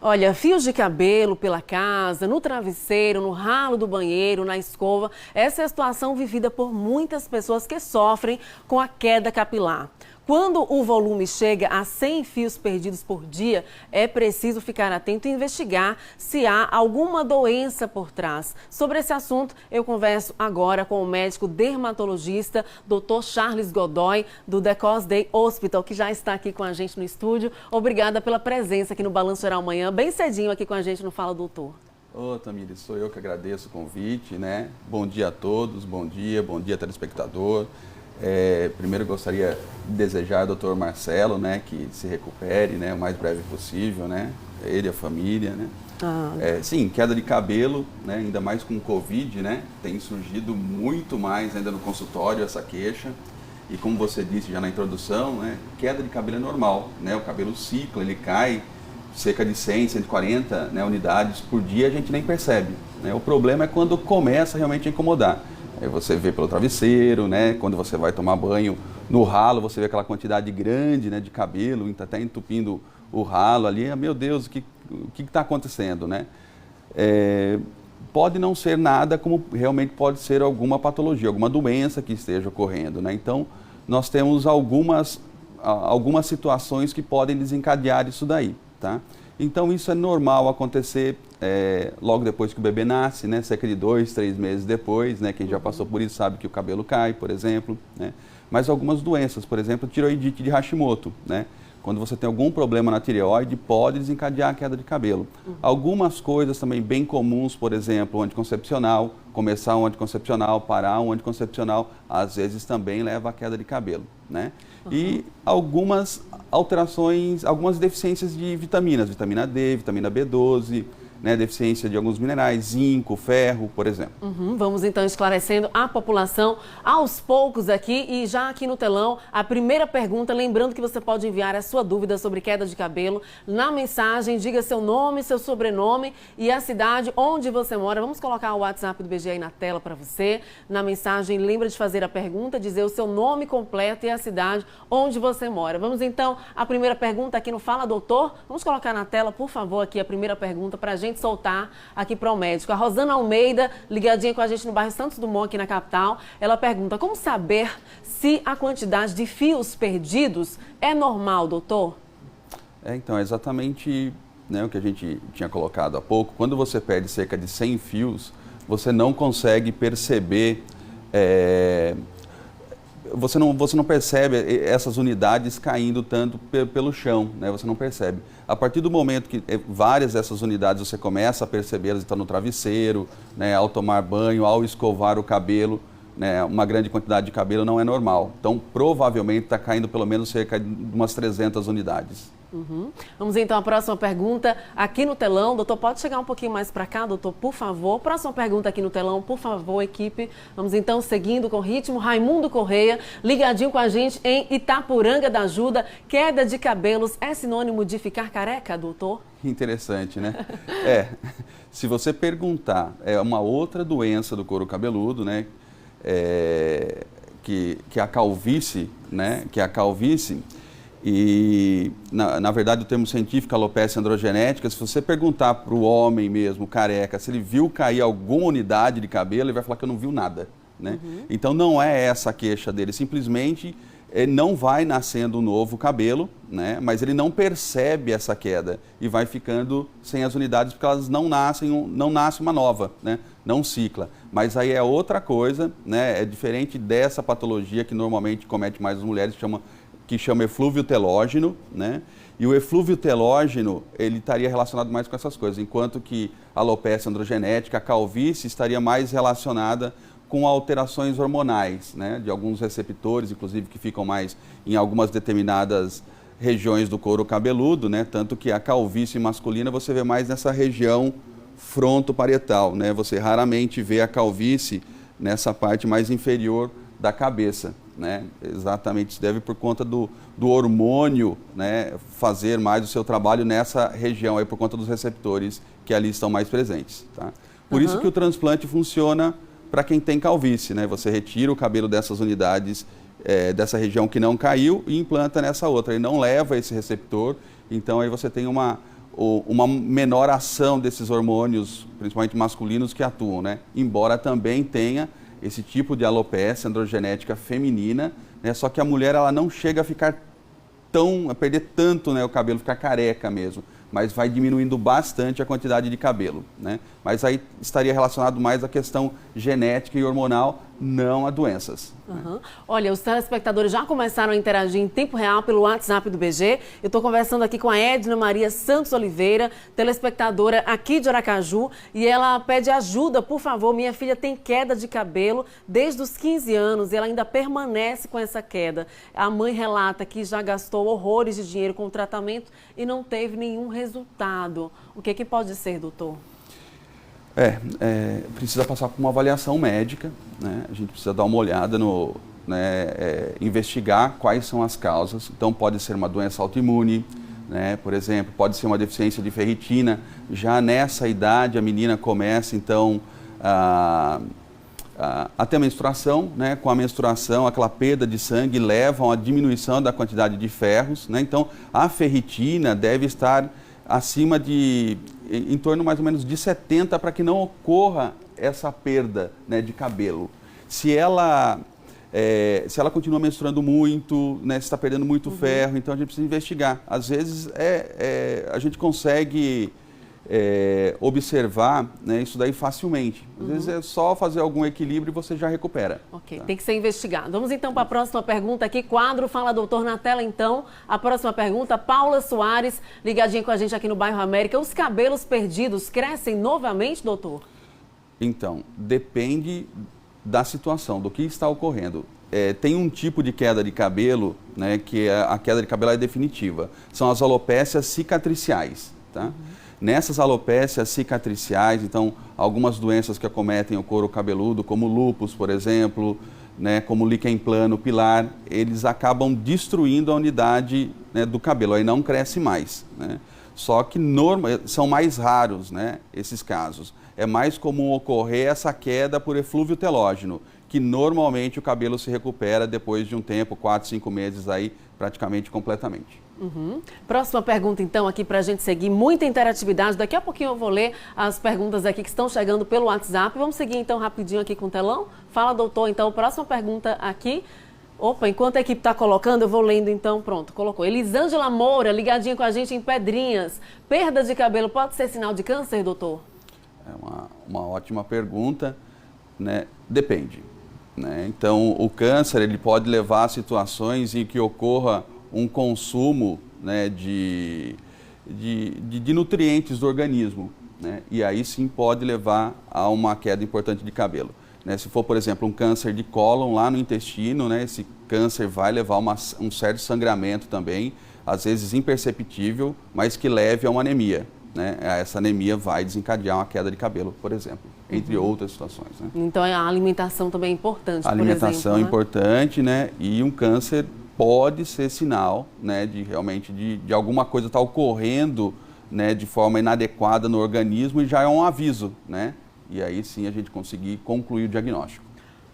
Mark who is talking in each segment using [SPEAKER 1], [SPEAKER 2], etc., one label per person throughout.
[SPEAKER 1] Olha, fios de cabelo pela casa, no travesseiro, no ralo do banheiro, na escova. Essa é a situação vivida por muitas pessoas que sofrem com a queda capilar. Quando o volume chega a 100 fios perdidos por dia, é preciso ficar atento e investigar se há alguma doença por trás. Sobre esse assunto, eu converso agora com o médico dermatologista, Dr. Charles Godoy, do The Cause Day Hospital, que já está aqui com a gente no estúdio. Obrigada pela presença aqui no Balanço Geral Manhã, bem cedinho aqui com a gente no Fala Doutor.
[SPEAKER 2] Ô, Tamires, sou eu que agradeço o convite, né? Bom dia a todos, bom dia telespectador. Primeiro gostaria de desejar ao Dr. Marcelo, né, que se recupere, né, o mais breve possível, né, ele e a família, né. Sim, queda de cabelo, né, ainda mais com o Covid, né, tem surgido muito mais ainda no consultório essa queixa. E como você disse já na introdução, né, queda de cabelo é normal, né, o cabelo cicla, ele cai cerca de 100, 140, né, unidades por dia, a gente nem percebe, né. O problema é quando começa realmente a incomodar. Aí você vê pelo travesseiro, né? Quando você vai tomar banho no ralo, você vê aquela quantidade grande, né, de cabelo, até entupindo o ralo ali. Meu Deus, o que está acontecendo, né? Pode não ser nada, como realmente pode ser alguma patologia, alguma doença que esteja ocorrendo, né? Então, nós temos algumas situações que podem desencadear isso daí, tá? Então, isso é normal acontecer logo depois que o bebê nasce, né? Cerca de 2, 3 meses depois, né? Quem já passou por isso sabe que o cabelo cai, por exemplo, né? Mas algumas doenças, por exemplo, tireoidite de Hashimoto, né? Quando você tem algum problema na tireoide, pode desencadear a queda de cabelo. Algumas coisas também bem comuns, por exemplo, o anticoncepcional, começar um anticoncepcional, parar um anticoncepcional, às vezes também leva à queda de cabelo, né? E algumas alterações, algumas deficiências de vitaminas, vitamina D, vitamina B12, né, deficiência de alguns minerais, zinco, ferro, por exemplo.
[SPEAKER 1] Vamos então esclarecendo a população aos poucos aqui e já aqui no telão a primeira pergunta, lembrando que você pode enviar a sua dúvida sobre queda de cabelo na mensagem, diga seu nome, seu sobrenome e a cidade onde você mora. Vamos colocar o WhatsApp do BG aí na tela para você. Na mensagem, lembra de fazer a pergunta, dizer o seu nome completo e a cidade onde você mora. Vamos então à primeira pergunta aqui no Fala Doutor. Vamos colocar na tela, por favor, aqui a primeira pergunta para a gente soltar aqui para o médico. A Rosana Almeida, ligadinha com a gente no bairro Santos Dumont, aqui na capital, ela pergunta: como saber se a quantidade de fios perdidos é normal, doutor?
[SPEAKER 2] Então, é exatamente, né, o que a gente tinha colocado há pouco. Quando você perde cerca de 100 fios, você não consegue perceber, você não percebe essas unidades caindo tanto pelo chão, né? Você não percebe. A partir do momento que várias dessas unidades você começa a perceber, elas estão no travesseiro, né, ao tomar banho, ao escovar o cabelo, né, uma grande quantidade de cabelo não é normal. Então, provavelmente está caindo pelo menos cerca de umas 300 unidades.
[SPEAKER 1] Vamos então à próxima pergunta aqui no telão. Doutor, pode chegar um pouquinho mais para cá, doutor, por favor. Próxima pergunta aqui no telão, por favor, equipe. Vamos então seguindo com o ritmo. Raimundo Correia, ligadinho com a gente em Itapuranga da Ajuda. Queda de cabelos é sinônimo de ficar careca, doutor?
[SPEAKER 2] Interessante, né? Se você perguntar, é uma outra doença do couro cabeludo, né? Que a calvície, né? Que a calvície. E, na verdade, o termo científico, alopecia androgenética, se você perguntar para o homem mesmo, careca, se ele viu cair alguma unidade de cabelo, ele vai falar que eu não viu nada, né? Então, não é essa a queixa dele, simplesmente ele não vai nascendo um novo cabelo, né? Mas ele não percebe essa queda e vai ficando sem as unidades porque elas não nasce uma nova, né? Não cicla. Mas aí é outra coisa, né? É diferente dessa patologia que normalmente comete mais as mulheres, que chama eflúvio telógeno, né? E o eflúvio telógeno, ele estaria relacionado mais com essas coisas, enquanto que a alopecia androgenética, a calvície, estaria mais relacionada com alterações hormonais, né? De alguns receptores, inclusive, que ficam mais em algumas determinadas regiões do couro cabeludo, né? Tanto que a calvície masculina você vê mais nessa região frontoparietal, né? Você raramente vê a calvície nessa parte mais inferior da cabeça, né? Exatamente, isso deve por conta do hormônio, né, fazer mais o seu trabalho nessa região, aí, por conta dos receptores que ali estão mais presentes, tá? Por isso que o transplante funciona para quem tem calvície, né? Você retira o cabelo dessas unidades, dessa região que não caiu e implanta nessa outra, e não leva esse receptor, então aí você tem uma menor ação desses hormônios, principalmente masculinos, que atuam, né? Embora também tenha esse tipo de alopecia androgenética feminina, né? Só que a mulher ela não chega a perder tanto, né, o cabelo, ficar careca mesmo, mas vai diminuindo bastante a quantidade de cabelo, né? Mas aí estaria relacionado mais à questão genética e hormonal, não a doenças.
[SPEAKER 1] Uhum. Olha, os telespectadores já começaram a interagir em tempo real pelo WhatsApp do BG. Eu estou conversando aqui com a Edna Maria Santos Oliveira, telespectadora aqui de Aracaju, e ela pede ajuda, por favor. Minha filha tem queda de cabelo desde os 15 anos e ela ainda permanece com essa queda. A mãe relata que já gastou horrores de dinheiro com o tratamento e não teve nenhum resultado. O que pode ser, doutor?
[SPEAKER 2] Precisa passar por uma avaliação médica, né? A gente precisa dar uma olhada investigar quais são as causas. Então pode ser uma doença autoimune, né? Por exemplo, pode ser uma deficiência de ferritina. Já nessa idade a menina começa então a ter menstruação, né? Com a menstruação, aquela perda de sangue leva a uma diminuição da quantidade de ferros, né? Então a ferritina deve estar acima em torno mais ou menos de 70 para que não ocorra essa perda, né, de cabelo. Se ela continua menstruando muito, né, se está perdendo muito ferro, então a gente precisa investigar. Às vezes a gente consegue observar, né, isso daí facilmente. Às vezes é só fazer algum equilíbrio e você já recupera.
[SPEAKER 1] Ok,
[SPEAKER 2] tá?
[SPEAKER 1] Tem que ser investigado. Vamos então para a próxima pergunta aqui. Quadro Fala Doutor na tela então. A próxima pergunta, Paula Soares, ligadinha com a gente aqui no bairro América. Os cabelos perdidos crescem novamente, doutor?
[SPEAKER 2] Então, depende da situação, do que está ocorrendo. Tem um tipo de queda de cabelo, né, que a queda de cabelo é definitiva. São as alopécias cicatriciais, tá? Nessas alopécias cicatriciais, então, algumas doenças que acometem o couro cabeludo, como lúpus, por exemplo, né, como líquen plano, pilar, eles acabam destruindo a unidade, né, do cabelo, aí não cresce mais, né? Só que são mais raros, né, esses casos. É mais comum ocorrer essa queda por eflúvio telógeno, que normalmente o cabelo se recupera depois de um tempo, 4, 5 meses aí, praticamente completamente.
[SPEAKER 1] Próxima pergunta, então, aqui para a gente seguir. Muita interatividade. Daqui a pouquinho eu vou ler as perguntas aqui que estão chegando pelo WhatsApp. Vamos seguir, então, rapidinho aqui com o telão. Fala, doutor. Então, próxima pergunta aqui. Opa, enquanto a equipe está colocando, eu vou lendo, então. Pronto, colocou. Elisângela Moura, ligadinha com a gente em Pedrinhas. Perda de cabelo pode ser sinal de câncer, doutor?
[SPEAKER 2] É uma ótima pergunta, né? Depende, né? Então, o câncer ele pode levar a situações em que ocorra um consumo, né, de nutrientes do organismo, né? E aí sim pode levar a uma queda importante de cabelo, né? Se for, por exemplo, um câncer de cólon lá no intestino, né, esse câncer vai levar um certo sangramento também, às vezes imperceptível, mas que leve a uma anemia, né? Essa anemia vai desencadear uma queda de cabelo, por exemplo, entre outras situações, né?
[SPEAKER 1] Então a alimentação também é importante,
[SPEAKER 2] A alimentação
[SPEAKER 1] por exemplo,
[SPEAKER 2] é importante, né? E um câncer pode ser sinal, né, de realmente de alguma coisa estar ocorrendo, né, de forma inadequada no organismo, e já é um aviso, né? E aí sim a gente conseguir concluir o diagnóstico.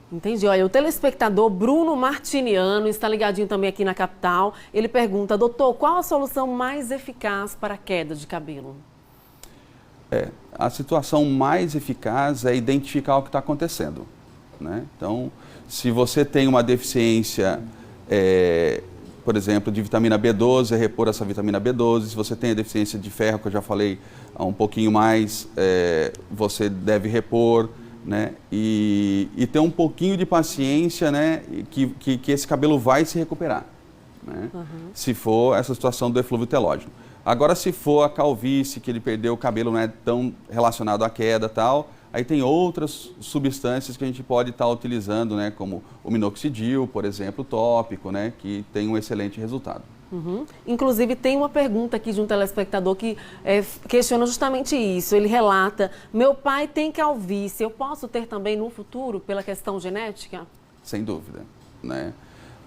[SPEAKER 1] Entendi. Olha, o telespectador Bruno Martiniano está ligadinho também aqui na capital. Ele pergunta, doutor, qual a solução mais eficaz para a queda de cabelo?
[SPEAKER 2] A situação mais eficaz é identificar o que está acontecendo, né? Então, se você tem uma deficiência, por exemplo, de vitamina B12, repor essa vitamina B12. Se você tem a deficiência de ferro, que eu já falei um pouquinho mais, você deve repor, né? E ter um pouquinho de paciência, né? Que esse cabelo vai se recuperar, né? Se for essa situação do eflúvio telógeno. Agora, se for a calvície, que ele perdeu o cabelo, não é tão relacionado à queda e tal, aí tem outras substâncias que a gente pode estar utilizando, né, como o minoxidil, por exemplo, tópico, né, que tem um excelente resultado.
[SPEAKER 1] Inclusive, tem uma pergunta aqui de um telespectador que questiona justamente isso. Ele relata, meu pai tem calvície, eu posso ter também no futuro pela questão genética?
[SPEAKER 2] Sem dúvida, né?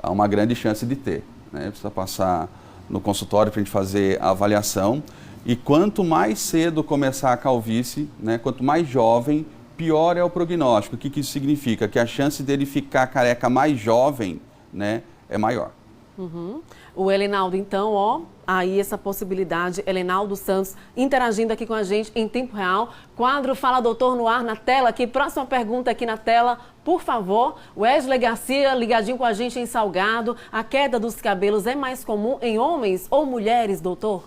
[SPEAKER 2] Há uma grande chance de ter, né? Precisa passar no consultório para a gente fazer a avaliação. E quanto mais cedo começar a calvície, né, quanto mais jovem, pior é o prognóstico. O que isso significa? Que a chance dele ficar careca mais jovem, né, é maior.
[SPEAKER 1] O Elenaldo, então, ó, aí essa possibilidade, Elenaldo Santos interagindo aqui com a gente em tempo real. Quadro Fala Doutor no ar na tela aqui. Próxima pergunta aqui na tela, por favor. Wesley Garcia ligadinho com a gente em Salgado. A queda dos cabelos é mais comum em homens ou mulheres, doutor?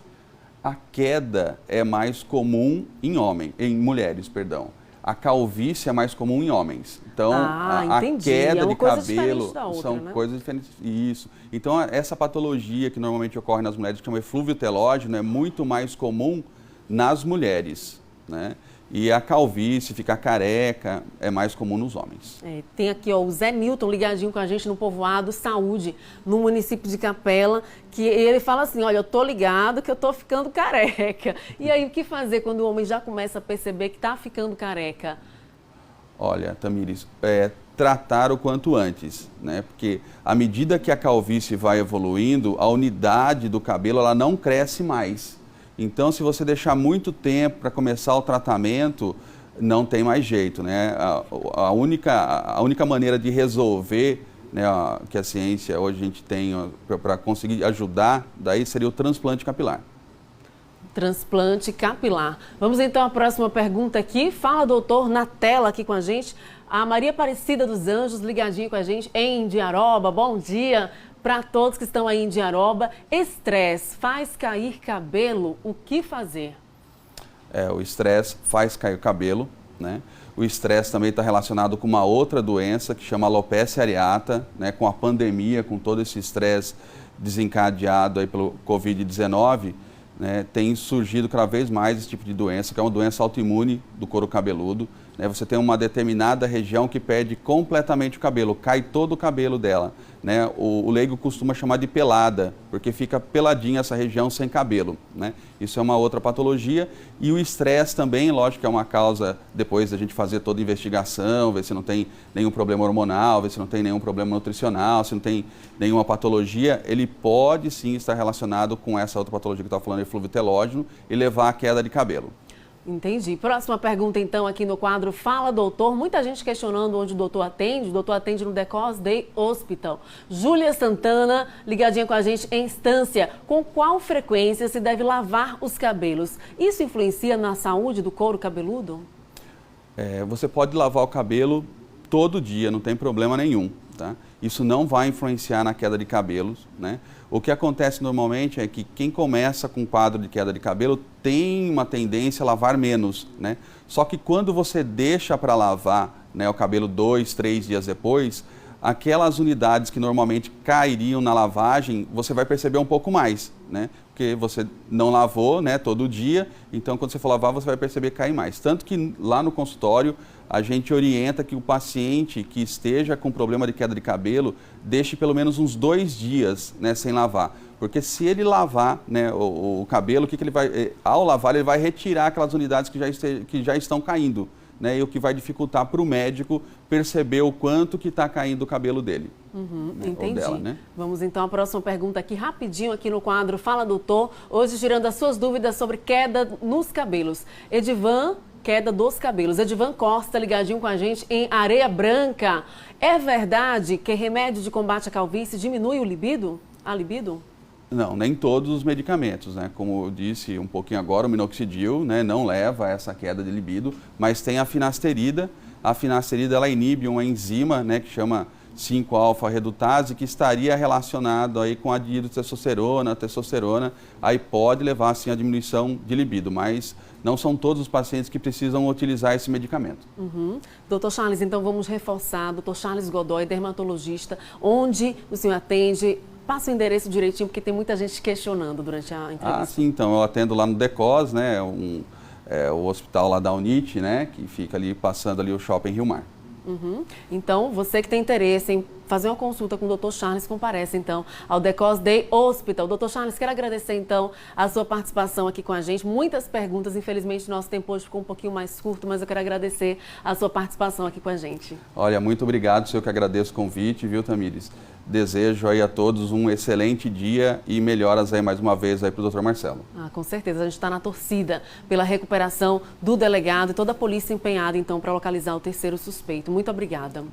[SPEAKER 2] A queda é mais comum em mulheres, perdão. A calvície é mais comum em homens. Então, a queda de cabelo são coisas diferentes. Isso. Então, essa patologia que normalmente ocorre nas mulheres, que chama eflúvio telógeno, é muito mais comum nas mulheres, né? E a calvície, ficar careca, é mais comum nos homens.
[SPEAKER 1] Tem aqui ó, o Zé Nilton ligadinho com a gente no Povoado Saúde, no município de Capela, que ele fala assim, olha, eu tô ligado que eu tô ficando careca. E aí, o que fazer quando o homem já começa a perceber que tá ficando careca?
[SPEAKER 2] Olha, Tamires, tratar o quanto antes, né? Porque à medida que a calvície vai evoluindo, a unidade do cabelo ela não cresce mais. Então, se você deixar muito tempo para começar o tratamento, não tem mais jeito, né? A única maneira de resolver, né, que a ciência hoje a gente tem para conseguir ajudar, daí seria o transplante capilar.
[SPEAKER 1] Transplante capilar. Vamos então à próxima pergunta aqui. Fala, doutor, na tela aqui com a gente. A Maria Aparecida dos Anjos ligadinho com a gente em Indiaroba. Bom dia para todos que estão aí em Indiaroba. Estresse faz cair cabelo, o que fazer?
[SPEAKER 2] O estresse faz cair o cabelo, né? O estresse também está relacionado com uma outra doença que chama alopecia areata, né? Com a pandemia, com todo esse estresse desencadeado aí pelo Covid-19, né? Tem surgido cada vez mais esse tipo de doença, que é uma doença autoimune do couro cabeludo. Você tem uma determinada região que perde completamente o cabelo, cai todo o cabelo dela. Né? O leigo costuma chamar de pelada, porque fica peladinha essa região sem cabelo. Né? Isso é uma outra patologia. E o estresse também, lógico que é uma causa, depois da gente fazer toda a investigação, ver se não tem nenhum problema hormonal, ver se não tem nenhum problema nutricional, se não tem nenhuma patologia, ele pode sim estar relacionado com essa outra patologia que eu estava falando, eflúvio telógeno, e levar à queda de cabelo.
[SPEAKER 1] Entendi. Próxima pergunta, então, aqui no quadro Fala Doutor. Muita gente questionando onde o doutor atende. O doutor atende no The Cause Day Hospital. Júlia Santana, ligadinha com a gente em Estância. Com qual frequência se deve lavar os cabelos? Isso influencia na saúde do couro cabeludo?
[SPEAKER 2] Você pode lavar o cabelo todo dia, não tem problema nenhum. Tá? Isso não vai influenciar na queda de cabelos, né? O que acontece normalmente é que quem começa com quadro de queda de cabelo tem uma tendência a lavar menos, né? Só que quando você deixa para lavar, né, o cabelo 2, 3 dias depois, aquelas unidades que normalmente cairiam na lavagem, você vai perceber um pouco mais, né? Porque você não lavou, né, todo dia, então quando você for lavar você vai perceber cair mais. Tanto que lá no consultório a gente orienta que o paciente que esteja com problema de queda de cabelo deixe pelo menos uns 2 dias, né, sem lavar. Porque se ele lavar, né, o cabelo, ele vai, ao lavar ele vai retirar aquelas unidades que já estão caindo. Né, e o que vai dificultar para o médico perceber o quanto que está caindo o cabelo dele.
[SPEAKER 1] Né, entendi.
[SPEAKER 2] Ou dela, né?
[SPEAKER 1] Vamos então à próxima pergunta aqui, rapidinho aqui no quadro Fala Doutor. Hoje tirando as suas dúvidas sobre queda nos cabelos. Edivan, queda dos cabelos. Edivan Costa ligadinho com a gente em Areia Branca. É verdade que remédio de combate à calvície diminui o libido? A libido?
[SPEAKER 2] Não, nem todos os medicamentos, né? Como eu disse um pouquinho agora, o minoxidil, né, não leva a essa queda de libido, mas tem a finasterida. A finasterida ela inibe uma enzima, né, que chama 5-alfa-redutase, que estaria relacionado aí com a dihidrotestosterona, testosterona, aí pode levar assim a diminuição de libido, mas não são todos os pacientes que precisam utilizar esse medicamento.
[SPEAKER 1] Doutor Charles, então vamos reforçar, doutor Charles Godoy, dermatologista, onde o senhor atende. Passa o endereço direitinho, porque tem muita gente questionando durante a entrevista.
[SPEAKER 2] Sim, então, eu atendo lá no The Cause, né, o hospital lá da Unite, né, que fica ali, passando ali o Shopping Rio Mar.
[SPEAKER 1] Então, você que tem interesse em fazer uma consulta com o Dr. Charles, comparece então ao The Cause Day Hospital. Dr. Charles, quero agradecer então a sua participação aqui com a gente. Muitas perguntas, infelizmente nosso tempo hoje ficou um pouquinho mais curto, mas eu quero agradecer a sua participação aqui com a gente.
[SPEAKER 2] Olha, muito obrigado, eu que agradeço o convite, viu, Tamires? Desejo aí a todos um excelente dia e melhoras aí mais uma vez aí para o Dr. Marcelo.
[SPEAKER 1] Com certeza, a gente está na torcida pela recuperação do delegado e toda a polícia empenhada então para localizar o terceiro suspeito. Muito obrigada.